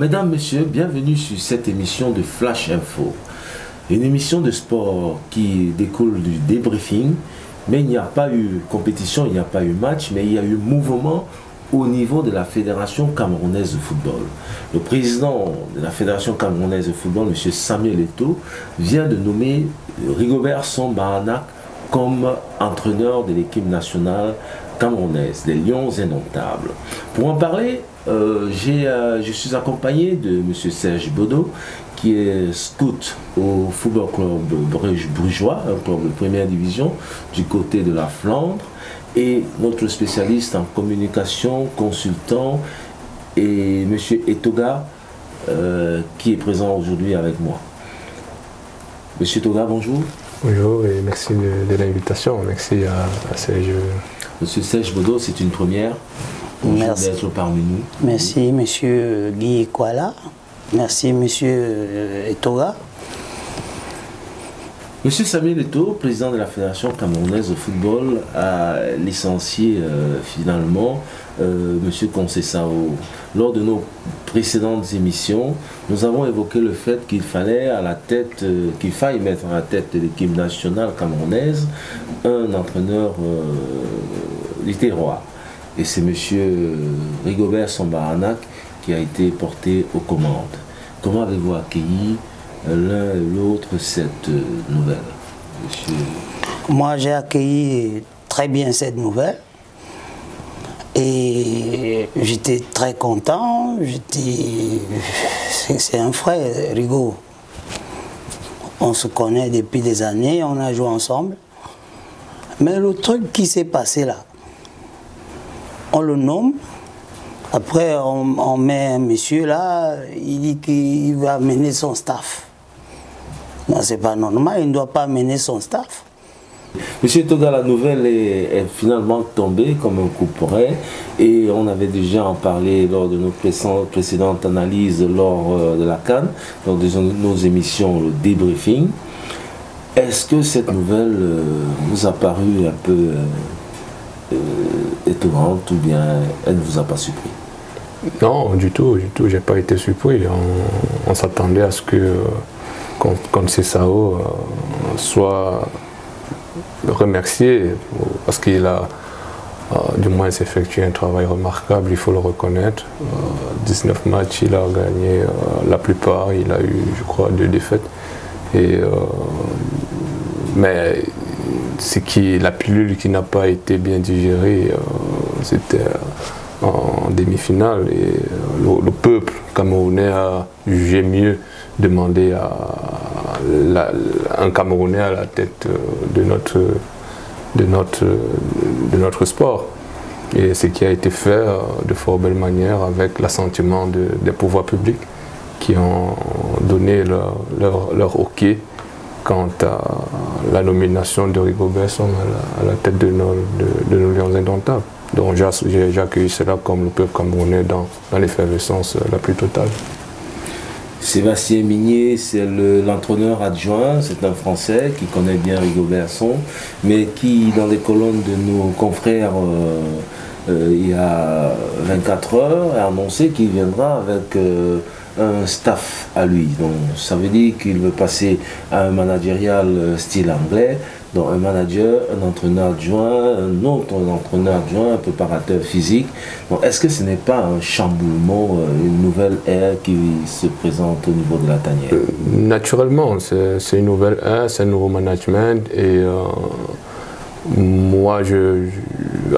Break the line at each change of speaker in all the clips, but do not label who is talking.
Mesdames, Messieurs, bienvenue sur cette émission de Flash Info. Une émission de sport qui découle du débriefing, mais il n'y a pas eu compétition, il n'y a pas eu match, mais il y a eu mouvement au niveau de la Fédération camerounaise de football. Le président de la Fédération camerounaise de football, M. Samuel Eto'o, vient de nommer Rigobert Song-Bahanac comme entraîneur de l'équipe nationale camerounaise, les Lions Indomptables. Pour en parler, je suis accompagné de M. Serge Bodo, qui est scout au Football Club Brugeois, un club de première division du côté de la Flandre, et notre spécialiste en communication, consultant, et M. Etoga, qui est présent aujourd'hui avec moi. M. Etoga, bonjour.
Bonjour et merci de l'invitation. Merci à Serge.
Monsieur Serge Bodo, c'est une première.
Merci
d'être parmi nous.
Merci Monsieur Guy Kwala. Merci Monsieur Etoga.
Monsieur Samuel Eto'o, président de la Fédération camerounaise de football, a licencié finalement Monsieur Conceição. Lors de nos précédentes émissions, nous avons évoqué le fait qu'il fallait qu'il faille mettre à la tête de l'équipe nationale camerounaise un entraîneur du terroir. Et c'est Monsieur Rigobert Song-Bahanac qui a été porté aux commandes. Comment avez-vous accueilli l'un et l'autre cette nouvelle, monsieur?
Moi, j'ai accueilli très bien cette nouvelle et j'étais très content. C'est un frère, Rigo. On se connaît depuis des années, on a joué ensemble. Mais le truc qui s'est passé là, on le nomme. Après, on met un monsieur là, il dit qu'il va amener son staff. Non, c'est pas normal, il ne doit pas amener son staff.
Monsieur Toga, la nouvelle est finalement tombée comme un coup près et on avait déjà en parlé lors de nos précédentes analyses lors de la CAN, lors de nos émissions, le débriefing. Est-ce que cette nouvelle vous a paru un peu étonnante ou bien elle ne vous a pas surpris?
Non, du tout, j'ai pas été surpris. On s'attendait à ce que Conceição soit remercié parce qu'il a du moins effectué un travail remarquable, il faut le reconnaître. 19 matchs, il a gagné la plupart, il a eu, je crois, 2 défaites. Mais la pilule qui n'a pas été bien digérée, c'était en demi-finale et le peuple camerounais a jugé mieux demander un Camerounais à la tête de notre sport. Et ce qui a été fait de fort belle manière avec l'assentiment des pouvoirs publics qui ont donné leur OK quant à la nomination de Rigobert Song à la tête de nos Lions Indomptables. Donc j'ai accueilli cela comme le peuple camerounais dans l'effervescence la plus totale.
Sébastien Migné, c'est l'entraîneur adjoint, c'est un Français qui connaît bien Rigobert Song, mais qui, dans les colonnes de nos confrères, il y a 24 heures, a annoncé qu'il viendra avec un staff à lui. Donc ça veut dire qu'il veut passer à un managérial style anglais, donc un manager, un entraîneur adjoint, un autre entraîneur adjoint, un préparateur physique. Donc est-ce que ce n'est pas un chamboulement, une nouvelle ère qui se présente au niveau de la tanière?
Naturellement, c'est une nouvelle ère, c'est un nouveau management et moi,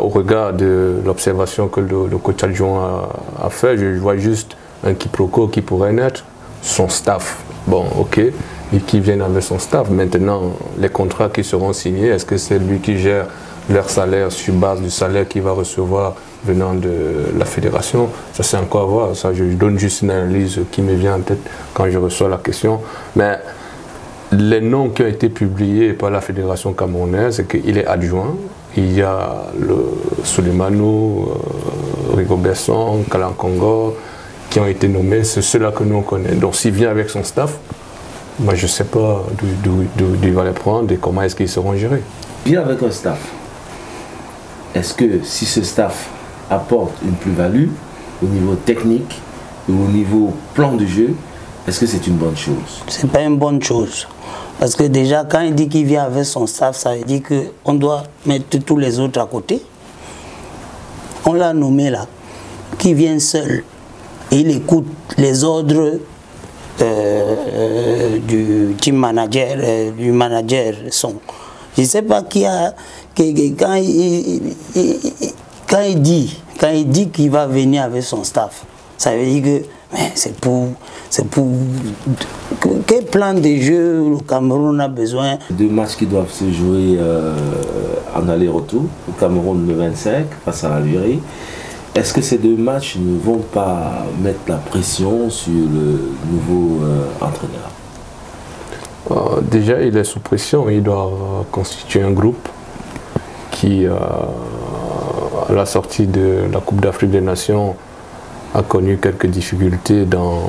au regard de l'observation que le coach adjoint a fait, je vois juste un quiproquo qui pourrait naître, son staff. Bon, ok, et qui viennent avec son staff. Maintenant, les contrats qui seront signés, est-ce que c'est lui qui gère leur salaire sur base du salaire qu'il va recevoir venant de la fédération? Ça, c'est encore à voir. Ça, je donne juste une analyse qui me vient en tête quand je reçois la question. Mais les noms qui ont été publiés par la fédération camerounaise, c'est qu'il est adjoint. Il y a le Souleymane, Rigobert Song, Kalankongo, qui ont été nommés, c'est ceux-là que nous on connaît. Donc s'il vient avec son staff, moi je ne sais pas d'où il va les prendre et comment est-ce qu'ils seront gérés.
Bien avec un staff, est-ce que si ce staff apporte une plus-value au niveau technique, au niveau plan de jeu, est-ce que c'est une bonne chose?
C'est pas une bonne chose. Parce que déjà, quand il dit qu'il vient avec son staff, ça veut dire qu'on doit mettre tous les autres à côté. On l'a nommé là, qui vient seul. Et il écoute les ordres du team manager, du manager son. Je ne sais pas qui a... Quand il dit qu'il va venir avec son staff, ça veut dire que c'est pour quel plan de jeu le Cameroun a besoin.
2 matchs qui doivent se jouer en aller-retour au Cameroun le 25 face à l'Algérie. Est-ce que ces 2 matchs ne vont pas mettre la pression sur le nouveau entraîneur?
Déjà, il est sous pression. Il doit constituer un groupe qui, à la sortie de la Coupe d'Afrique des Nations, a connu quelques difficultés dans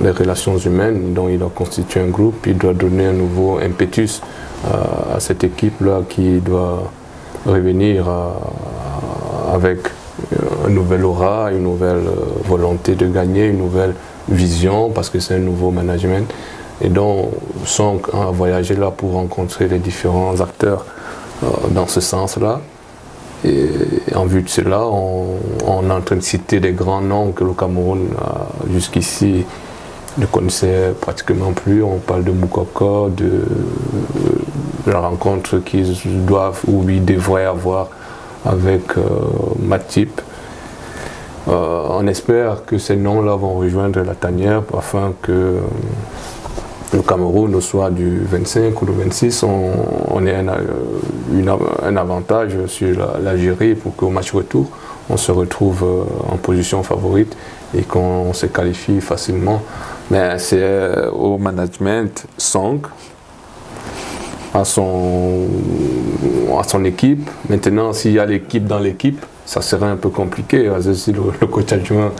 les relations humaines. Donc il doit constituer un groupe, il doit donner un nouveau impetus à cette équipe-là qui doit revenir avec un nouvel aura, une nouvelle volonté de gagner, une nouvelle vision, parce que c'est un nouveau management. Et donc, Song a voyagé là pour rencontrer les différents acteurs dans ce sens-là. Et en vue de cela, on est en train de citer des grands noms que le Cameroun, jusqu'ici, ne connaissait pratiquement plus. On parle de Moukoko, de la rencontre qu'ils doivent ou ils devraient avoir avec Matip. On espère que ces noms-là vont rejoindre la tanière afin que le Cameroun, soit du 25 ou du 26, on ait un avantage sur l'Algérie pour qu'au match retour, on se retrouve en position favorite et qu'on se qualifie facilement. Mais c'est au management Song, à son équipe. Maintenant, s'il y a l'équipe dans l'équipe, ça serait un peu compliqué. Si le coach adjoint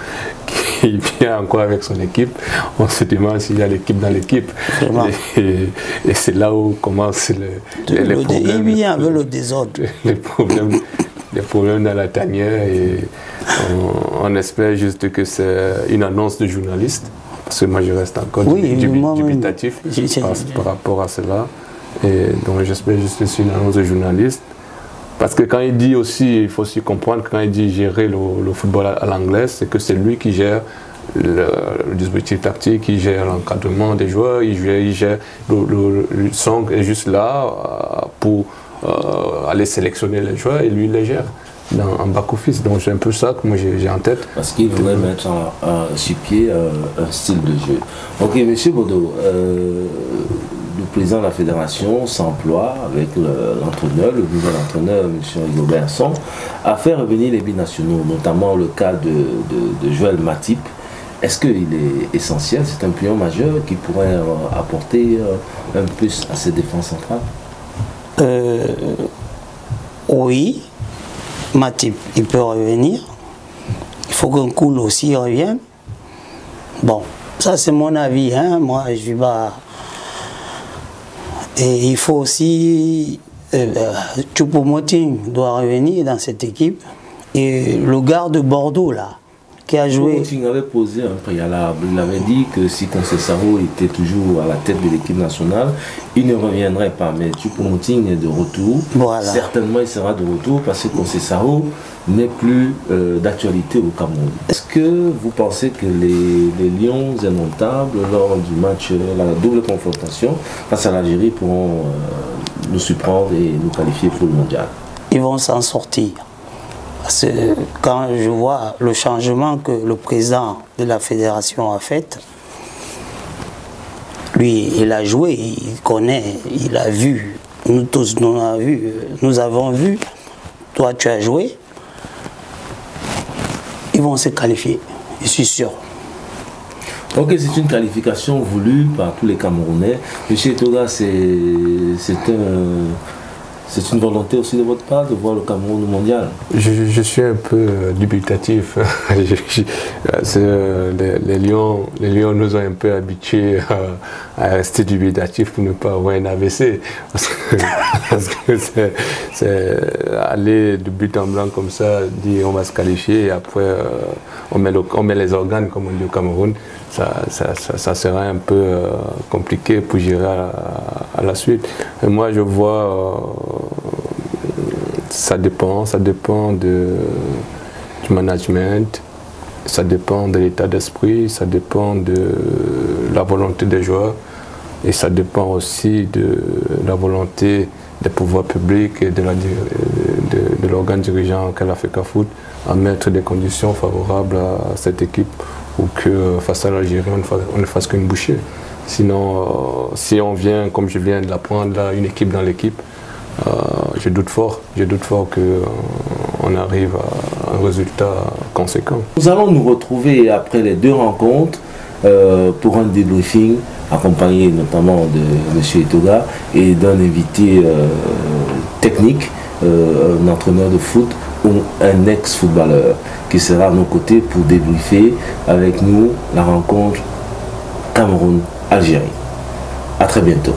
qui vient encore avec son équipe, on se demande s'il y a l'équipe dans l'équipe. Et c'est là où commencent les problèmes.
Il vient avec le désordre.
Les problèmes dans la tanière. Et on espère juste que c'est une annonce de journaliste. Parce que moi, je reste encore dubitatif par rapport à cela. Et donc, j'espère juste que c'est une annonce de journaliste. Parce que quand il dit aussi, il faut aussi comprendre que quand il dit gérer le football à l'anglaise, c'est que c'est lui qui gère le dispositif tactique, qui gère l'encadrement des joueurs, il gère le Song est juste là pour aller sélectionner les joueurs et lui il les gère en back-office. Donc c'est un peu ça que moi j'ai en tête.
Parce qu'il voudrait mettre sur pied un style de jeu. Ok, monsieur Bodo, le président de la fédération s'emploie avec l'entraîneur, le nouvel entraîneur, M. Rigobert Song, à faire revenir les binationaux, notamment le cas de Joël Matip. Est-ce qu'il est essentiel? C'est un pion majeur qui pourrait apporter un plus à cette défense centrale?
Oui, Matip, il peut revenir. Il faut qu'un Koul aussi revienne. Bon, ça c'est mon avis, hein. Moi je suis pas... Et il faut aussi... Choupo-Moting doit revenir dans cette équipe. Et le gars de Bordeaux, là, qui a joué...
Choupo-Moting avait posé un préalable. Il avait dit que si Conceição était toujours à la tête de l'équipe nationale, il ne reviendrait pas. Mais Choupo-Moting est de retour. Voilà. Certainement, il sera de retour parce que Conceição n'est plus d'actualité au Cameroun. Est-ce que vous pensez que les Lions indomptables, lors du match, la double confrontation face à l'Algérie, pourront nous surprendre et nous qualifier pour le mondial?
Ils vont s'en sortir. Parce que quand je vois le changement que le président de la fédération a fait, lui, il a joué, il connaît, il a vu, nous tous, nous avons vu, toi tu as joué, ils vont se qualifier, je suis sûr.
Ok, c'est une qualification voulue par tous les Camerounais. Monsieur Toga, c'est C'est une volonté aussi de votre part de voir le Cameroun au mondial?
Je suis un peu dubitatif. Les Lions nous ont un peu habitués à rester dubitatifs pour ne pas avoir un AVC. Parce que c'est aller de but en blanc comme ça, dire on va se qualifier et après on met les organes comme on dit au Cameroun. Ça sera un peu compliqué pour gérer à la suite. Et moi je vois, ça dépend du management, ça dépend de l'état d'esprit, ça dépend de la volonté des joueurs et ça dépend aussi de la volonté des pouvoirs publics et de l'organe dirigeant qu'est l'Africa Foot à mettre des conditions favorables à cette équipe ou que face à l'Algérie on ne fasse qu'une bouchée. Sinon, si on vient, comme je viens de l'apprendre, là, une équipe dans l'équipe, je doute fort qu'on arrive à un résultat conséquent.
Nous allons nous retrouver après les 2 rencontres pour un débriefing accompagné notamment de M. Etoga et d'un invité technique, un entraîneur de foot ou un ex-footballeur qui sera à nos côtés pour débriefer avec nous la rencontre Cameroun-Algérie. À très bientôt.